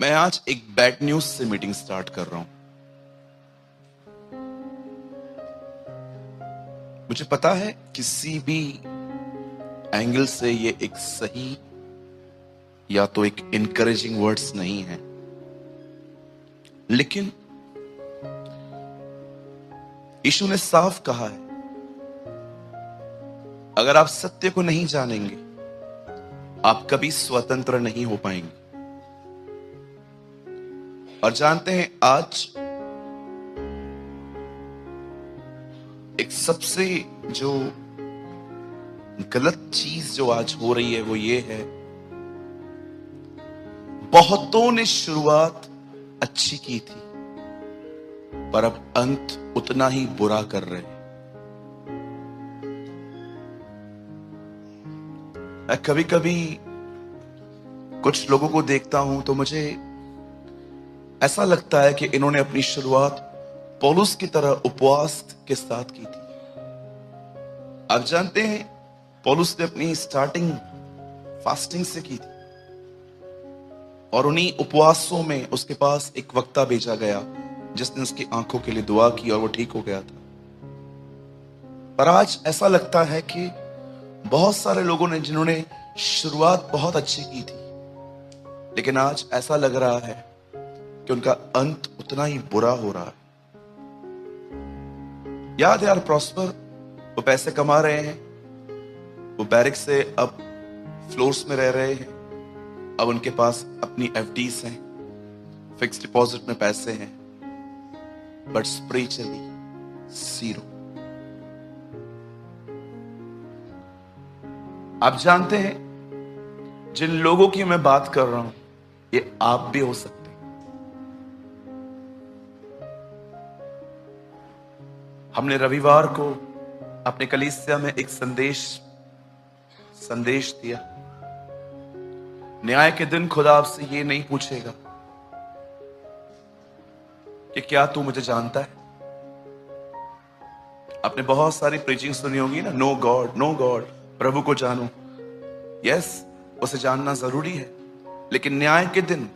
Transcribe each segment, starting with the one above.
मैं आज एक बैड न्यूज से मीटिंग स्टार्ट कर रहा हूं। मुझे पता है किसी भी एंगल से ये एक सही या तो एक इनकरेजिंग वर्ड्स नहीं है, लेकिन यीशु ने साफ कहा है, अगर आप सत्य को नहीं जानेंगे आप कभी स्वतंत्र नहीं हो पाएंगे। और जानते हैं, आज एक सबसे जो गलत चीज जो आज हो रही है वो ये है, बहुतों ने शुरुआत अच्छी की थी पर अब अंत उतना ही बुरा कर रहे हैं। मैं कभी कभी कुछ लोगों को देखता हूं तो मुझे ऐसा लगता है कि इन्होंने अपनी शुरुआत पौलुस की तरह उपवास के साथ की थी। आप जानते हैं, पौलुस ने अपनी स्टार्टिंग फास्टिंग से की थी और उन्हीं उपवासों में उसके पास एक वक्ता भेजा गया जिसने उसकी आंखों के लिए दुआ की और वो ठीक हो गया था। पर आज ऐसा लगता है कि बहुत सारे लोगों ने जिन्होंने शुरुआत बहुत अच्छी की थी, लेकिन आज ऐसा लग रहा है कि उनका अंत उतना ही बुरा हो रहा है। याद है यार, प्रॉस्पर वो पैसे कमा रहे हैं, वो बैरिक से अब फ्लोर्स में रह रहे हैं, अब उनके पास अपनी एफडीज हैं, फिक्स डिपॉजिट में पैसे हैं, बट स्पिरिचुअली जीरो। आप जानते हैं, जिन लोगों की मैं बात कर रहा हूं ये आप भी हो सकते हैं। हमने रविवार को अपने कलीसिया में एक संदेश दिया। न्याय के दिन खुदा आपसे ये नहीं पूछेगा कि क्या तू मुझे जानता है। आपने बहुत सारी प्रीचिंग सुनी होगी ना, नो गॉड नो गॉड, प्रभु को जानो। यस, उसे जानना जरूरी है, लेकिन न्याय के दिन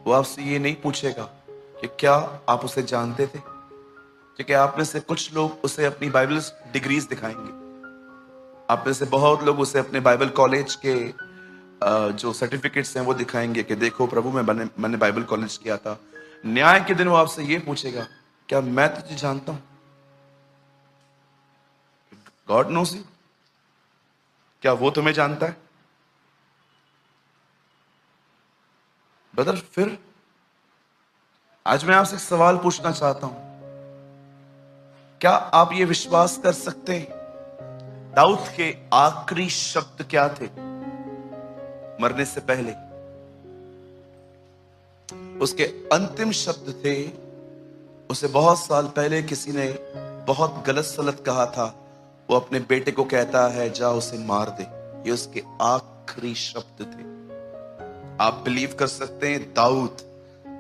वो आपसे ये नहीं पूछेगा कि क्या आप उसे जानते थे। क्योंकि आप में से कुछ लोग उसे अपनी बाइबल डिग्रीज दिखाएंगे, आप में से बहुत लोग उसे अपने बाइबल कॉलेज के जो सर्टिफिकेट्स हैं वो दिखाएंगे कि देखो प्रभु मैंने बाइबल कॉलेज किया था। न्याय के दिन वो आपसे ये पूछेगा, क्या मैं तुझे जानता हूं? गॉड नोस यू, क्या वो तुम्हें जानता है? ब्रदर, फिर आज मैं आपसे एक सवाल पूछना चाहता हूं, क्या आप ये विश्वास कर सकते हैं दाऊद के आखिरी शब्द क्या थे मरने से पहले? उसके अंतिम शब्द थे, उसे बहुत साल पहले किसी ने बहुत गलत सलत कहा था, वो अपने बेटे को कहता है जा उसे मार दे। ये उसके आखिरी शब्द थे। आप बिलीव कर सकते हैं, दाऊद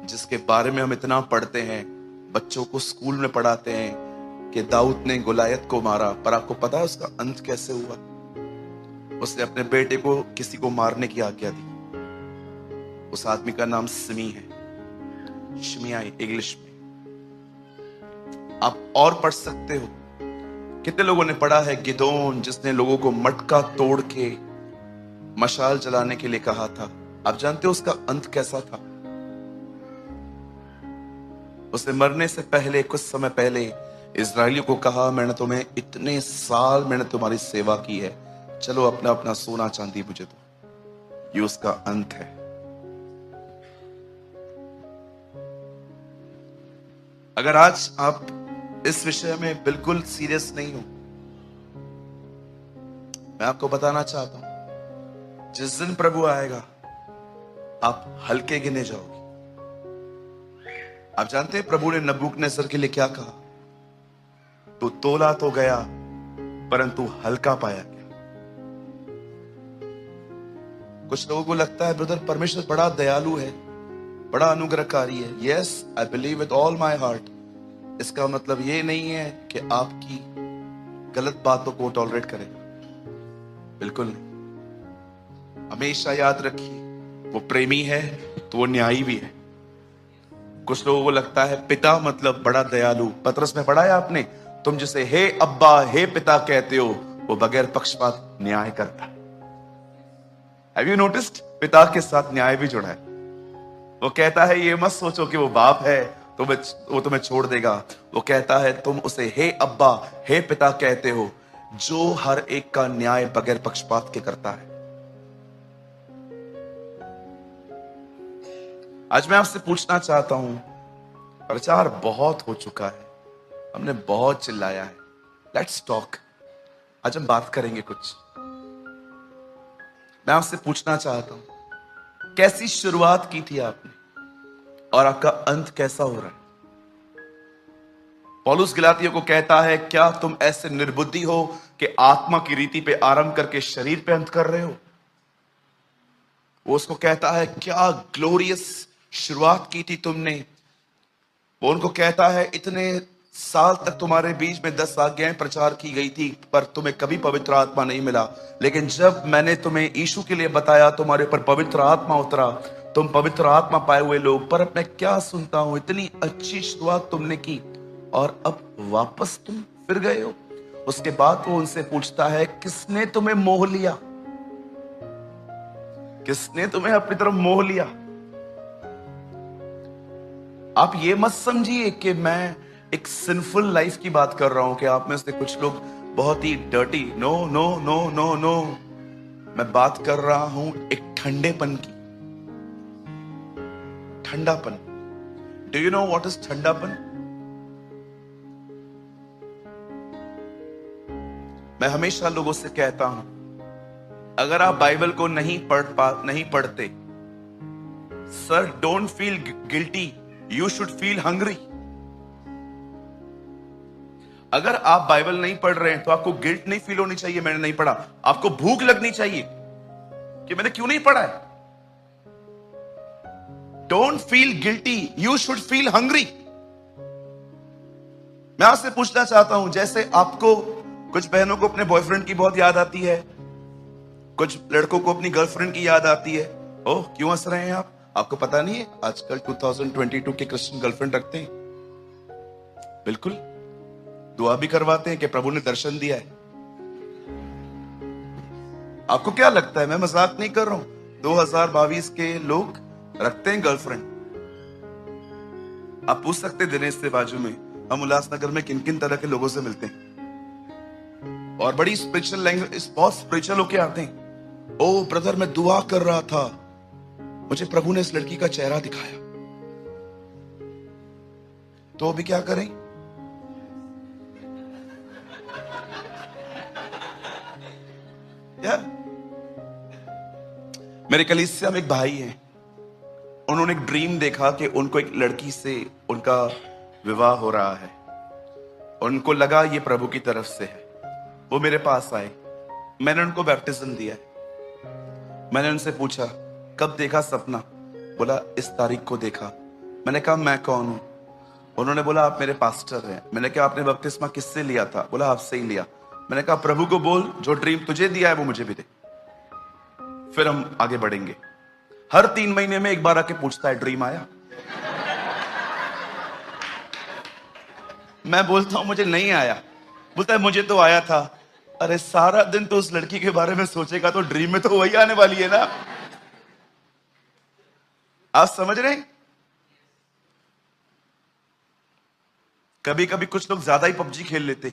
जिसके बारे में हम इतना पढ़ते हैं, बच्चों को स्कूल में पढ़ाते हैं कि दाऊद ने गोलायत को मारा, पर आपको पता है उसका अंत कैसे हुआ? उसने अपने बेटे को किसी को मारने की आज्ञा दी। उस आदमी का नाम सिमी है, शिमियाई इंग्लिश में। आप और पढ़ सकते हो, कितने लोगों ने पढ़ा है गिदोन जिसने लोगों को मटका तोड़ के मशाल जलाने के लिए कहा था। आप जानते हो उसका अंत कैसा था? उसने मरने से पहले, कुछ समय पहले इजरायलियों को कहा, मैंने तुम्हें इतने साल मैंने तुम्हारी सेवा की है, चलो अपना अपना सोना चांदी मुझे दो। ये उसका अंत है। अगर आज आप इस विषय में बिल्कुल सीरियस नहीं हो, मैं आपको बताना चाहता हूं, जिस दिन प्रभु आएगा आप हल्के गिने जाओगे। आप जानते हैं प्रभु ने नबूकदनेस्सर के लिए क्या कहा? तो तोला तो गया परंतु हल्का पाया गया। कुछ लोगों को लगता है ब्रदर परमेश्वर बड़ा दयालु है, बड़ा अनुग्रहकारी है। Yes, I believe with all my heart. इसका मतलब ये नहीं है कि आपकी गलत बातों को टॉलरेट करेगा, बिल्कुल नहीं। हमेशा याद रखिए, वो प्रेमी है तो वो न्यायी भी है। कुछ लोगों को लगता है पिता मतलब बड़ा दयालु। पतरस में पढ़ा है आपने, तुम जिसे हे अब्बा हे पिता कहते हो वो बगैर पक्षपात न्याय करता है। Have you noticed? पिता के साथ न्याय भी जुड़ा है। वो कहता है ये मत सोचो कि वो बाप है वो तुम्हें छोड़ देगा। वो कहता है तुम उसे हे अब्बा हे पिता कहते हो, जो हर एक का न्याय बगैर पक्षपात के करता है। आज मैं आपसे पूछना चाहता हूं, प्रचार बहुत हो चुका है, हमने बहुत चिल्लाया है, लेट्स टॉक। आज हम बात करेंगे कुछ। मैं आपसे पूछना चाहता हूं, कैसी शुरुआत की थी आपने और आपका अंत कैसा हो रहा है? पौलुस गलातियों को कहता है, क्या तुम ऐसे निर्बुद्धि हो कि आत्मा की रीति पे आरंभ करके शरीर पे अंत कर रहे हो? वो उसको कहता है, क्या ग्लोरियस शुरुआत की थी तुमने। वो उनको कहता है, इतने साल तक तुम्हारे बीच में 10 आज्ञाएं प्रचार की गई थी, पर तुम्हें कभी पवित्र आत्मा नहीं मिला। लेकिन जब मैंने तुम्हें यीशु के लिए बताया, तुम्हारे ऊपर पवित्र आत्मा उतरा, तुम पवित्र आत्मा पाए हुए लोग। पर अब मैं क्या सुनता हूं, इतनी अच्छी शुरुआत तुमने की और अब वापस तुम फिर गए हो। उसके बाद वो उनसे पूछता है, किसने तुम्हें मोह लिया? किसने तुम्हें अपनी तरफ मोह लिया? आप ये मत समझिए कि मैं एक सिंफुल लाइफ की बात कर रहा हूं, कि आप में से कुछ लोग बहुत ही dirty. No no no no no, मैं बात कर रहा हूं एक ठंडेपन की। ठंडापन। Do you know what is ठंडापन? मैं हमेशा लोगों से कहता हूं, अगर आप बाइबल को नहीं पढ़ते, sir don't feel guilty, you should feel hungry. अगर आप बाइबल नहीं पढ़ रहे हैं तो आपको गिल्ट नहीं फील होनी चाहिए मैंने नहीं पढ़ा। आपको भूख लगनी चाहिए कि मैंने क्यों नहीं पढ़ा है। Don't feel guilty, you should feel hungry. मैं आपसे पूछना चाहता हूं, जैसे आपको कुछ बहनों को अपने बॉयफ्रेंड की बहुत याद आती है, कुछ लड़कों को अपनी गर्लफ्रेंड की याद आती है। ओह क्यों हंस रहे हैं आप? आपको पता नहीं है आजकल 2022 के क्रिश्चियन गर्लफ्रेंड रखते हैं। बिल्कुल, दुआ भी करवाते हैं कि प्रभु ने दर्शन दिया है। आपको क्या लगता है? मैं मजाक नहीं कर रहा हूं। 2022 के लोग रखते हैं गर्लफ्रेंड। आप पूछ सकते दिनेश से बाजू में, हम उल्लासनगर में किन किन तरह के लोगों से मिलते हैं और बड़ी स्पिरिचुअल लैंग्वेज, बहुत स्पिरिचुअल होके आते हैं। ओ ब्रदर, मैं दुआ कर रहा था, मुझे प्रभु ने इस लड़की का चेहरा दिखाया। तो अभी क्या करें? या मेरे कलीसिया में एक भाई हैं, उन्होंने एक ड्रीम देखा कि उनको एक लड़की से उनका विवाह हो रहा है। उनको लगा ये प्रभु की तरफ से है। वो मेरे पास आए, मैंने उनको बैप्टिज्म दिया है। मैंने उनसे पूछा कब देखा सपना? बोला इस तारीख को देखा। मैंने कहा मैं कौन हूं? उन्होंने बोला आप मेरे पास्टर हैं। मैंने कहा आपने बपतिस्मा किससे लिया था? बोला आपसे ही लिया। मैंने कहा प्रभु को बोल जो ड्रीम तुझे दिया है वो मुझे भी दे, फिर हम आगे बढ़ेंगे। हर 3 महीने में एक बार आके पूछता है ड्रीम आया? मैं बोलता हूं मुझे नहीं आया। बोलता है मुझे तो आया था। अरे सारा दिन तो उस लड़की के बारे में सोचेगा तो ड्रीम में तो वही आने वाली है ना। आप समझ रहे हैं? कभी कभी कुछ लोग ज्यादा ही पबजी खेल लेते,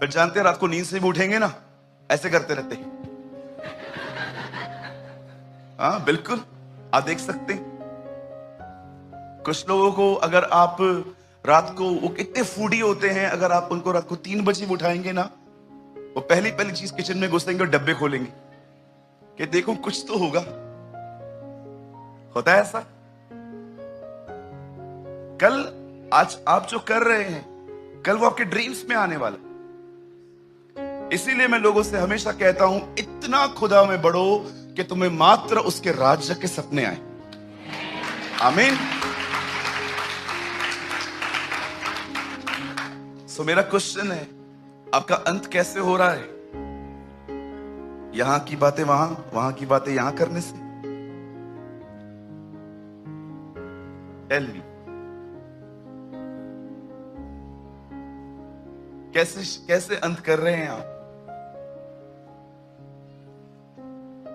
फिर जानते हैं रात को नींद से भी उठेंगे ना, ऐसे करते रहते। हाँ बिल्कुल, आप देख सकते हैं कुछ लोगों को, अगर आप रात को, वो कितने फूडी होते हैं, अगर आप उनको रात को 3 बजे उठाएंगे ना, वो पहली चीज किचन में घुसेंगे और डब्बे खोलेंगे कि देखो कुछ तो होगा। होता है ऐसा? कल आज आप जो कर रहे हैं, कल वो आपके ड्रीम्स में आने वाला। इसीलिए मैं लोगों से हमेशा कहता हूं, इतना खुदा में बढ़ो कि तुम्हें मात्र उसके राज्य के सपने आए। आमीन। सो मेरा क्वेश्चन है, आपका अंत कैसे हो रहा है? यहां की बातें वहां, वहां की बातें यहां करने से? टेल मी, कैसे कैसे अंत कर रहे हैं आप?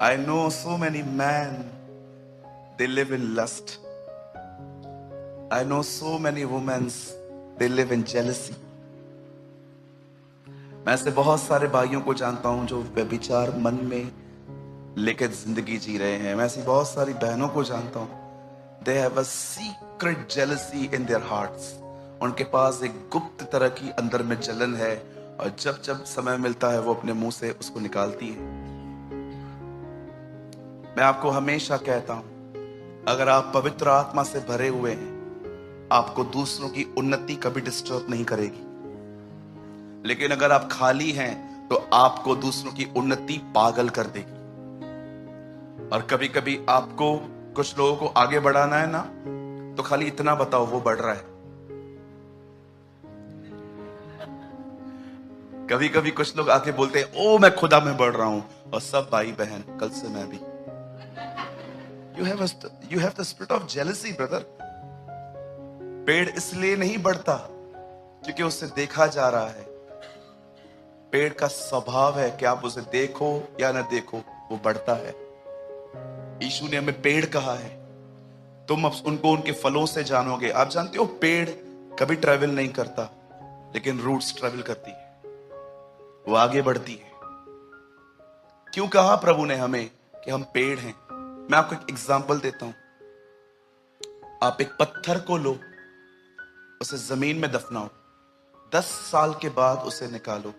I know so many men, they live in lust. I know so many women, they live in jealousy. मैं ऐसे बहुत सारे भाइयों को जानता हूं जो व्यभिचार मन में लेकर जिंदगी जी रहे हैं। मैं ऐसी बहुत सारी बहनों को जानता हूं, they have a secret jealousy in their hearts. उनके पास एक गुप्त तरह की अंदर में जलन है, और जब जब समय मिलता है वो अपने मुंह से उसको निकालती है। मैं आपको हमेशा कहता हूं, अगर आप पवित्र आत्मा से भरे हुए हैं, आपको दूसरों की उन्नति कभी डिस्टर्ब नहीं करेगी। लेकिन अगर आप खाली हैं तो आपको दूसरों की उन्नति पागल कर देगी। और कभी कभी आपको कुछ लोगों को आगे बढ़ाना है ना, तो खाली इतना बताओ वो बढ़ रहा है। कभी कभी कुछ लोग आके बोलते हैं, ओ मैं खुदा में बढ़ रहा हूं, और सब भाई बहन, कल से मैं भी। You have the spirit of jealousy, brother. पेड़ इसलिए नहीं बढ़ता क्योंकि उसे देखा जा रहा है। पेड़ का स्वभाव है कि आप उसे देखो या ना देखो, वो बढ़ता है। यीशु ने हमें पेड़ कहा है, तुम अब उनको उनके फलों से जानोगे। आप जानते हो पेड़ कभी ट्रैवल नहीं करता, लेकिन रूट्स ट्रैवल करती है, वो आगे बढ़ती है। क्यों कहा प्रभु ने हमें कि हम पेड़ हैं? मैं आपको एक एग्जांपल देता हूं। आप एक पत्थर को लो, उसे जमीन में दफनाओ, 10 साल के बाद उसे निकालो,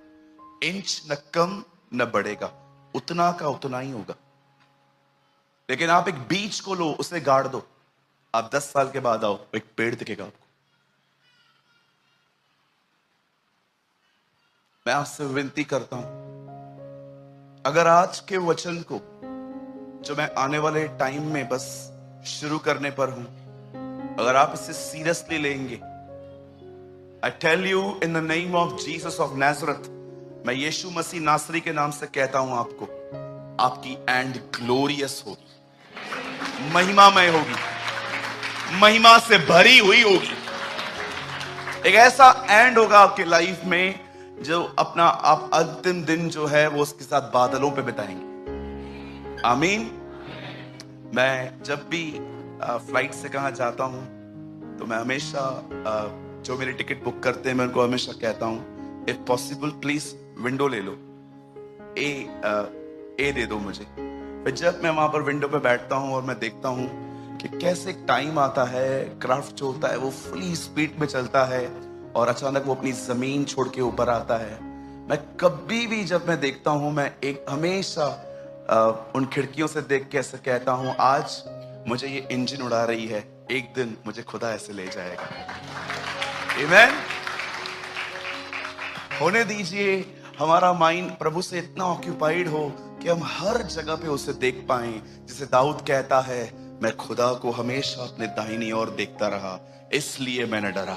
इंच न कम न बढ़ेगा, उतना का उतना ही होगा। लेकिन आप एक बीज को लो, उसे गाड़ दो, आप 10 साल के बाद आओ, एक पेड़ दिखेगा आपको। मैं आपसे विनती करता हूं, अगर आज के वचन को जो मैं आने वाले टाइम में बस शुरू करने पर हूं, अगर आप इसे सीरियसली लेंगे, I tell you in the name of Jesus of Nazareth, मैं यीशु मसीह नासरी के नाम से कहता हूं आपको, आपकी एंड ग्लोरियस होगी, महिमामय होगी, महिमा से भरी हुई होगी। एक ऐसा एंड होगा आपकी लाइफ में जो अपना आप अंतिम दिन जो है वो उसके साथ बादलों पे बिताएंगे। आमीन। मैं जब भी फ्लाइट से कहाँ जाता हूं तो मैं हमेशा जो मेरी टिकट बुक करते हैं मैं उनको हमेशा कहता हूं, इफ पॉसिबल प्लीज विंडो ले लो, ए दे दो मुझे। फिर जब मैं वहां पर विंडो पे बैठता हूं और मैं देखता हूं कि कैसे एक टाइम आता है, क्राफ्ट जो होता है वो फुली स्पीड में चलता है और अचानक वो अपनी जमीन छोड़ के ऊपर आता है। मैं कभी भी जब मैं देखता हूं, मैं एक हमेशा उन खिड़कियों से देख के ऐसे कहता हूं, आज मुझे ये इंजन उड़ा रही है, एक दिन मुझे खुदा ऐसे ले जाएगा। आमीन। होने दीजिए हमारा माइंड प्रभु से इतना ऑक्यूपाइड हो कि हम हर जगह पे उसे देख पाएं। जिसे दाऊद कहता है, मैं खुदा को हमेशा अपने दाहिनी ओर देखता रहा, इसलिए मैंने डरा।